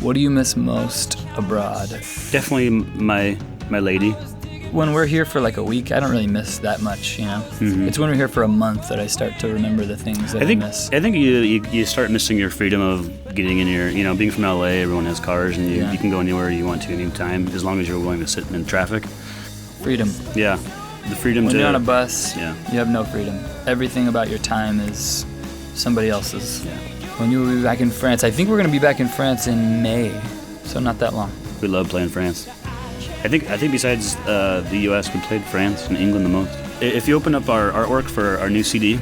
What do you miss most abroad? Definitely my lady. When we're here for like a week, I don't really miss that much, you know? Mm-hmm. It's when we're here for a month that I start to remember the things that I miss. I think you start missing your freedom of getting in your, being from LA, everyone has cars, and you can go anywhere you want to anytime, as long as you're willing to sit in traffic. Freedom. Yeah. The freedom when to... you're on a bus, you have no freedom. Everything about your time is somebody else's. Yeah. When you will be back in France, I think we're going to be back in France in May, so not that long. We love playing France. I think besides the U.S., we played France and England the most. If you open up our artwork for our new CD,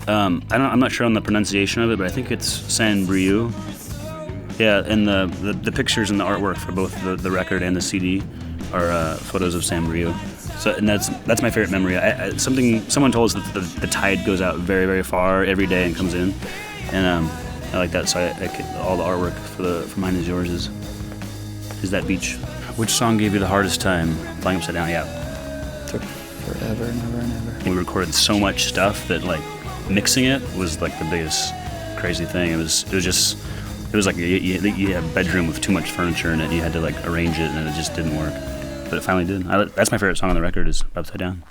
I'm not sure on the pronunciation of it, but I think it's Saint-Brieuc. Yeah, and the pictures and the artwork for both the record and the CD are photos of Saint-Brieuc. So, and that's my favorite memory. Someone told us that the tide goes out very, very far every day and comes in, and I like that. So all the artwork for Mine Is Yours is that beach. Which song gave you the hardest time flying upside down? Yeah. Took forever and ever and ever. We recorded so much stuff that like mixing it was like the biggest crazy thing. It was like you had a bedroom with too much furniture in it. And you had to like arrange it, and it just didn't work. But it finally did. That's my favorite song on the record is Upside Down.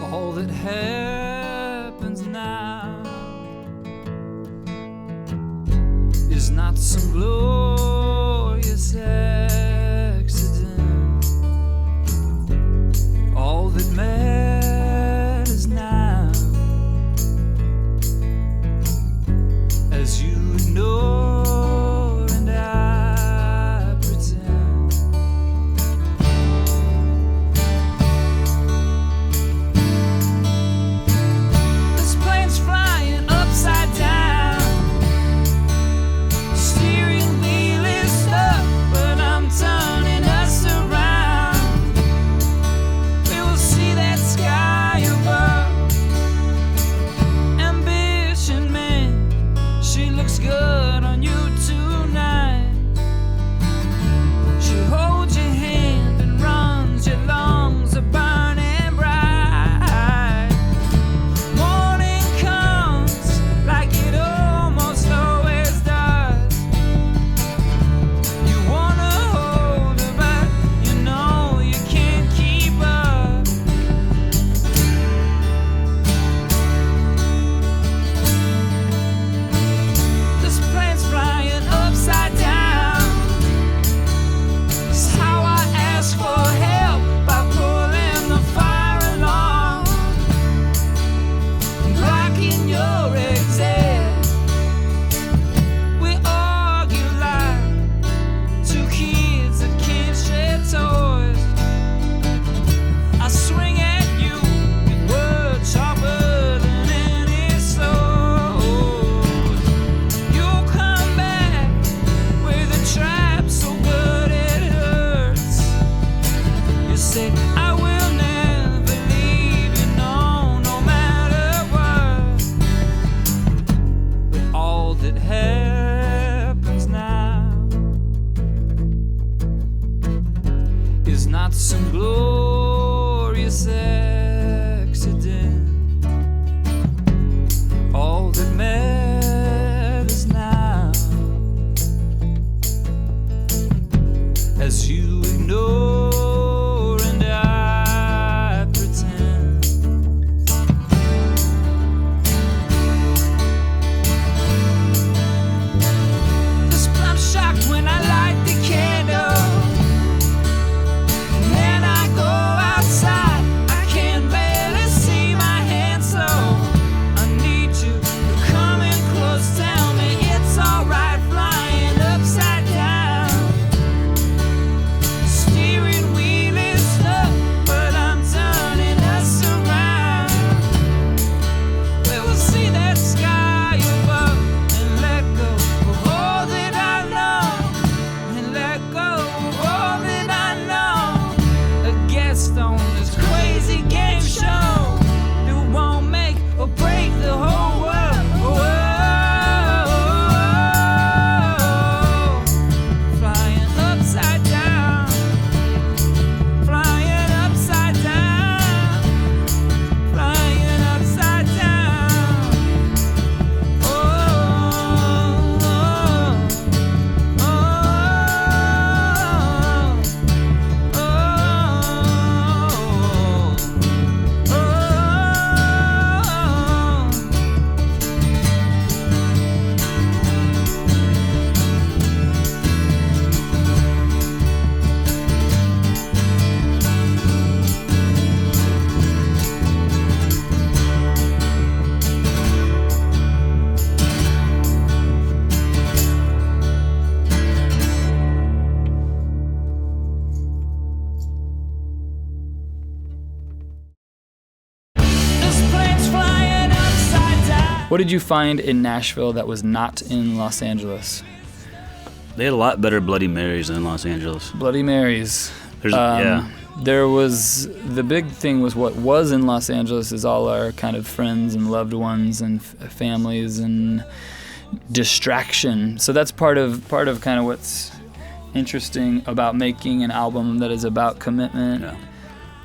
All that happens now is not some glorious accident. All that matters now, as you ignore and I pretend. This plane's flying upside down. Steering wheel is stuck, but I'm turning us around. We will see that sky above. Ambition, man, she looks good on you tonight. She holds your hand and runs, your lungs are burning bright. Morning comes like it almost always does. You wanna hold her, but you know you can't keep up. This plane's flying upside down. It's how I ask for help, by pulling the fire alarm, blocking your exit. We argue like two kids that can't share toys. I swing at you with words sharper than any sword. You'll come back with a trap so good it hurts. You say, I will never leave you, no matter what. But all that happens now is not some glorious accident. All that matters now, as you ignore and I pretend. I'm shocked when I light the candle, and then I go outside. I can barely see my hands, so I need you to come in close. Tell me it's alright flying upside down. Steer What did you find in Nashville that was not in Los Angeles? They had a lot better Bloody Marys than Los Angeles. Bloody Marys. Yeah. There was, the big thing was what was in Los Angeles is all our kind of friends and loved ones and families and distraction. So that's part of kind of what's interesting about making an album that is about commitment. Yeah.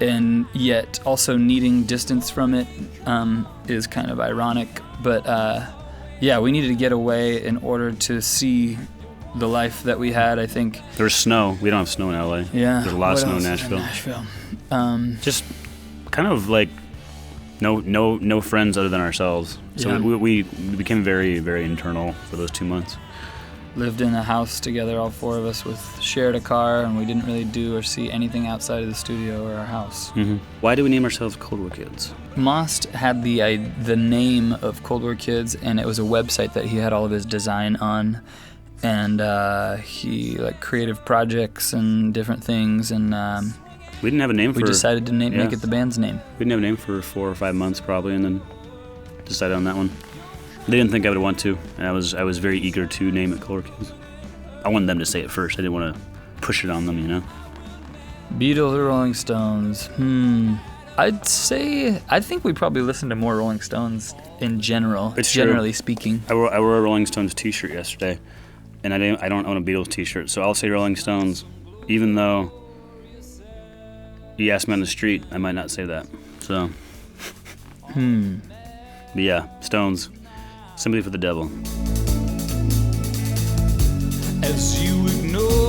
And yet also needing distance from it is kind of ironic. But yeah, we needed to get away in order to see the life that we had, I think. There's snow. We don't have snow in LA. Yeah. There's a lot of What snow in else is Nashville. Nashville. Just kind of like no friends other than ourselves. So Yeah. we became very, very internal for those 2 months. Lived in a house together, all four of us, shared a car, and we didn't really do or see anything outside of the studio or our house. Mm-hmm. Why do we name ourselves Cold War Kids? Most had the name of Cold War Kids, and it was a website that he had all of his design on, and he like creative projects and different things, and We didn't have a name we for. decided to make yeah. it the band's name. We didn't have a name for 4 or 5 months probably, and then decided on that one. They didn't think I would want to, and I was very eager to name it Cold War Kids. I wanted them to say it first. I didn't want to push it on them, you know. Beatles or Rolling Stones? I think we probably listen to more Rolling Stones in general. It's true. Generally speaking. I wore a Rolling Stones T-shirt yesterday, and I don't own a Beatles T-shirt, so I'll say Rolling Stones, even though you asked me on the street, I might not say that. So, But yeah, Stones, Sympathy for the Devil. As you ignore